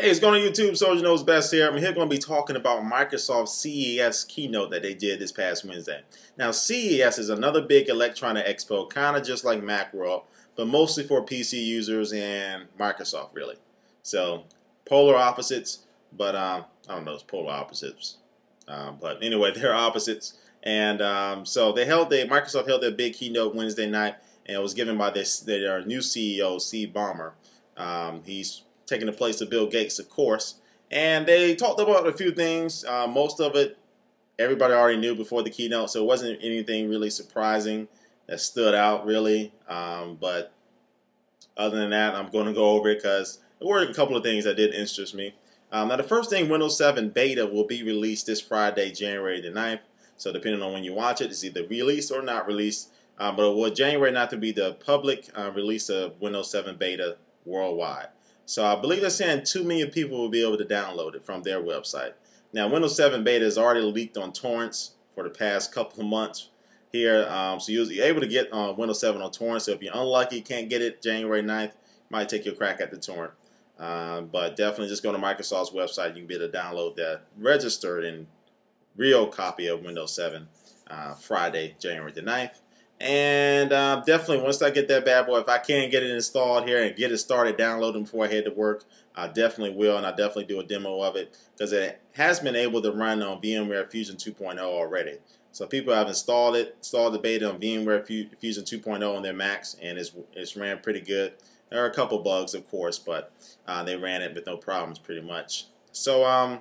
Hey, it's going on YouTube. Soldier Knows Best here. I'm here going to be talking about Microsoft's CES keynote that they did this past Wednesday. Now, CES is another big electronic expo, kind of just like Macworld, but mostly for PC users and Microsoft, really. So, polar opposites, but I don't know, it's polar opposites. But anyway, they're opposites. And so Microsoft held their big keynote Wednesday night, and it was given by their new CEO, Steve Ballmer. He's taking the place of Bill Gates, of course. And they talked about a few things. Most of it, everybody already knew before the keynote, so it wasn't anything really surprising that stood out, really. But other than that, I'm going to go over it because there were a couple of things that did interest me. Now, the first thing, Windows 7 Beta will be released this Friday, January the 9th. So depending on when you watch it, it's either released or not released. But January 9th will be the public release of Windows 7 Beta worldwide. So I believe they're saying 2 million people will be able to download it from their website. Now, Windows 7 Beta is already leaked on torrents for the past couple of months here. So you're able to get Windows 7 on torrents. So if you're unlucky, can't get it January 9th, might take your crack at the torrent. But definitely just go to Microsoft's website. You can be able to download that registered and real copy of Windows 7 Friday, January the 9th. And definitely, once I get that bad boy, if I can get it installed here and get it started downloading before I head to work, I definitely will, and I'll definitely do a demo of it because it has been able to run on VMware Fusion 2.0 already. So people have installed the beta on VMware Fusion 2.0 on their Macs, and it's ran pretty good. There are a couple bugs, of course, but they ran it with no problems pretty much. So,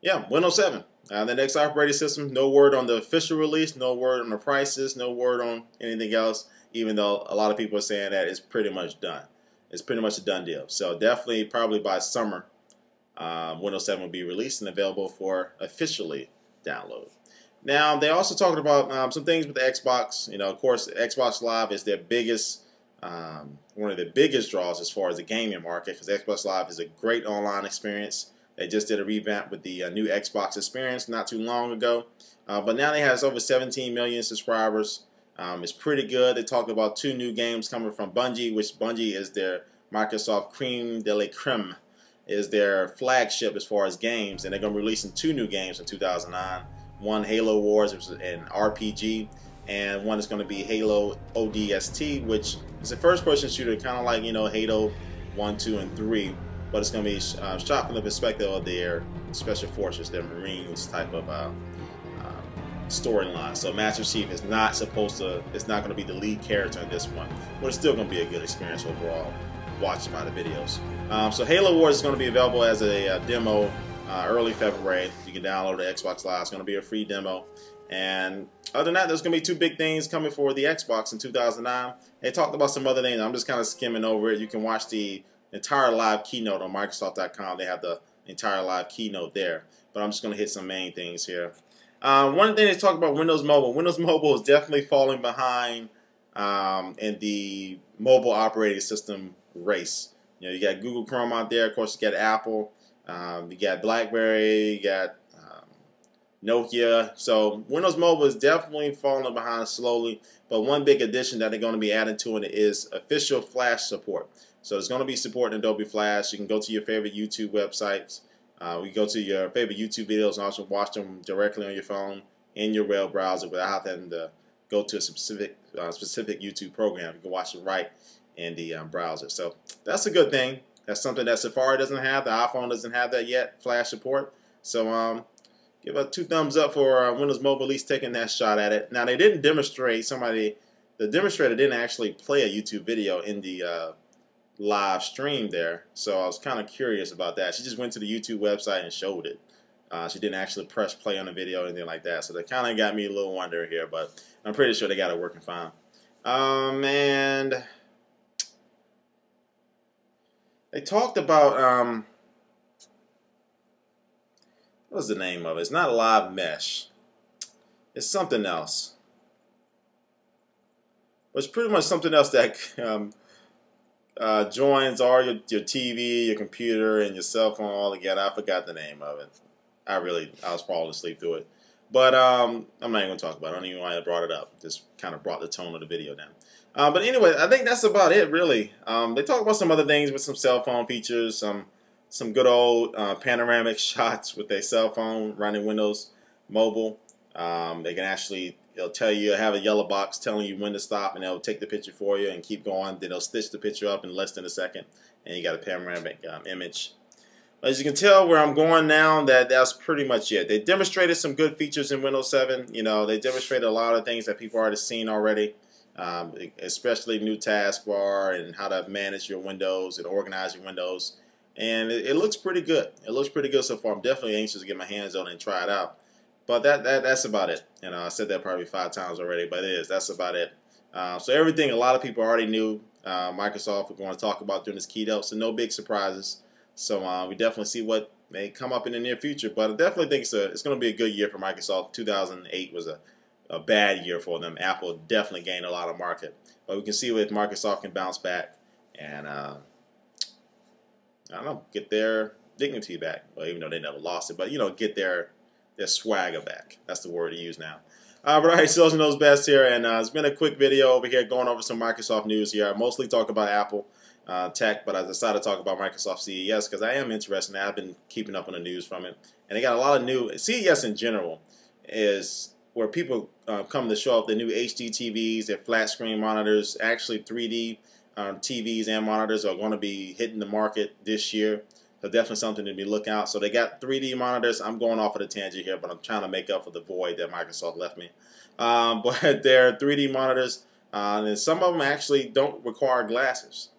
yeah, Windows 7. The next operating system, no word on the official release, no word on the prices, no word on anything else, even though a lot of people are saying that it's pretty much done. It's pretty much a done deal. So definitely, probably by summer, Windows 7 will be released and available for officially download. Now, they also talked about some things with the Xbox. You know, of course, Xbox Live is their biggest, one of the biggest draws as far as the gaming market, because Xbox Live is a great online experience. They just did a revamp with the new Xbox experience not too long ago. But now they have over 17 million subscribers. It's pretty good. They talked about 2 new games coming from Bungie, which Bungie is their Microsoft creme de la creme, is their flagship as far as games. And they're going to be releasing 2 new games in 2009. One, Halo Wars, which is an RPG, and one is going to be Halo ODST, which is a first-person shooter, kind of like, you know, Halo 1, 2, and 3. But it's going to be shot from the perspective of their special forces, their Marines type of storyline. So Master Chief is not going to be the lead character in this one, but it's still going to be a good experience overall, watching by the videos. So Halo Wars is going to be available as a demo early February. You can download the Xbox Live. It's going to be a free demo. And other than that, there's going to be 2 big things coming for the Xbox in 2009. They talked about some other things. I'm just kind of skimming over it. You can watch the entire live keynote on Microsoft.com. They have the entire live keynote there. But I'm just going to hit some main things here. One thing they talk about Windows Mobile. Windows Mobile is definitely falling behind in the mobile operating system race. You know, you got Google Chrome out there. Of course, you got Apple. You got BlackBerry. You got Nokia. So Windows Mobile is definitely falling behind slowly. But one big addition that they're going to be adding to it is official Flash support. So it's going to be supporting Adobe Flash. You can go to your favorite YouTube websites. You go to your favorite YouTube videos and also watch them directly on your phone in your web browser without having to go to a specific YouTube program. You can watch it right in the browser. So that's a good thing. That's something that Safari doesn't have. The iPhone doesn't have that yet, Flash support. So give a 2 thumbs up for Windows Mobile at least taking that shot at it. Now, they didn't demonstrate. The demonstrator didn't actually play a YouTube video in the live stream there, so I was kind of curious about that. She just went to the YouTube website and showed it. She didn't actually press play on the video or anything like that, so that kind of got me a little wonder here, but I'm pretty sure they got it working fine. And they talked about what's the name of it? It's not Live Mesh. It's something else. But it's pretty much something else that joins all your TV, your computer, and your cell phone all together. I forgot the name of it. I was falling asleep through it. But I'm not even going to talk about it. I don't even know why I brought it up. Just kind of brought the tone of the video down. But anyway, I think that's about it, really. They talk about some other things with some cell phone features, some some good old panoramic shots with their cell phone running Windows Mobile. They can actually, it'll tell you, have a yellow box telling you when to stop, and they'll take the picture for you and keep going. Then they'll stitch the picture up in less than a second, and you got a panoramic image. As you can tell where I'm going now, that's pretty much it. They demonstrated some good features in Windows 7. You know, they demonstrated a lot of things that people already seen already, especially new taskbar and how to manage your windows and organize your windows. And it looks pretty good. It looks pretty good so far. I'm definitely anxious to get my hands on it and try it out. But that's about it. You know, I said that probably 5 times already, but it is. That's about it. So everything a lot of people already knew Microsoft are going to talk about during this keynote, so no big surprises. So we definitely see what may come up in the near future. But I definitely think it's going to be a good year for Microsoft. 2008 was a bad year for them. Apple definitely gained a lot of market. But we can see if Microsoft can bounce back and, I don't know, get their dignity back. Well, even though they never lost it. But, you know, get their swagger back. That's the word to use now. But all right, so those are those best here. And it's been a quick video over here going over some Microsoft news here. I mostly talk about Apple tech, but I decided to talk about Microsoft CES because I am interested. I've been keeping up on the news from it, and they got a lot of new. CES in general is where people come to show off the new HD TVs, their flat screen monitors. Actually, 3D TVs and monitors are going to be hitting the market this year. So definitely something to be look out. So they got 3D monitors. I'm going off of the tangent here, but I'm trying to make up for the void that Microsoft left me. But they're 3D monitors, and some of them actually don't require glasses.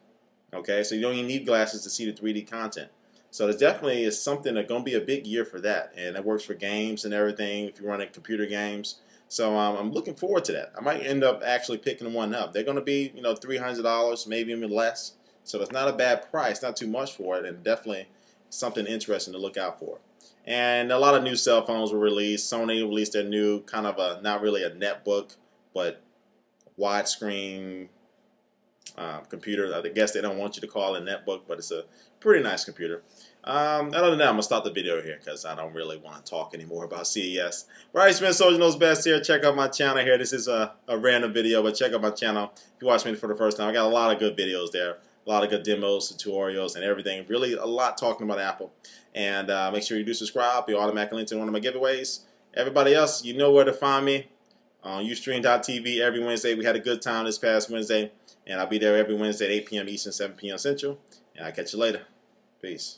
Okay, so you don't even need glasses to see the 3D content. So there definitely is something that's going to be a big year for that, and it works for games and everything if you're running computer games. So I'm looking forward to that. I might end up actually picking one up. They're going to be, you know, $300, maybe even less. So it's not a bad price, not too much for it, and definitely something interesting to look out for. And a lot of new cell phones were released. Sony released their new kind of a, not really a netbook, but widescreen computer. I guess they don't want you to call it a netbook, but it's a pretty nice computer. Other than that, I'm going to stop the video here because I don't really want to talk anymore about CES. Right, it's been Soldier Knows Best here. Check out my channel here. This is a random video, but check out my channel. If you watch me for the first time, I got a lot of good videos there. A lot of good demos, tutorials, and everything. Really a lot talking about Apple. And make sure you do subscribe. You're automatically into one of my giveaways. Everybody else, you know where to find me. On Ustream.tv every Wednesday. We had a good time this past Wednesday. And I'll be there every Wednesday at 8 p.m. Eastern, 7 p.m. Central. And I'll catch you later. Peace.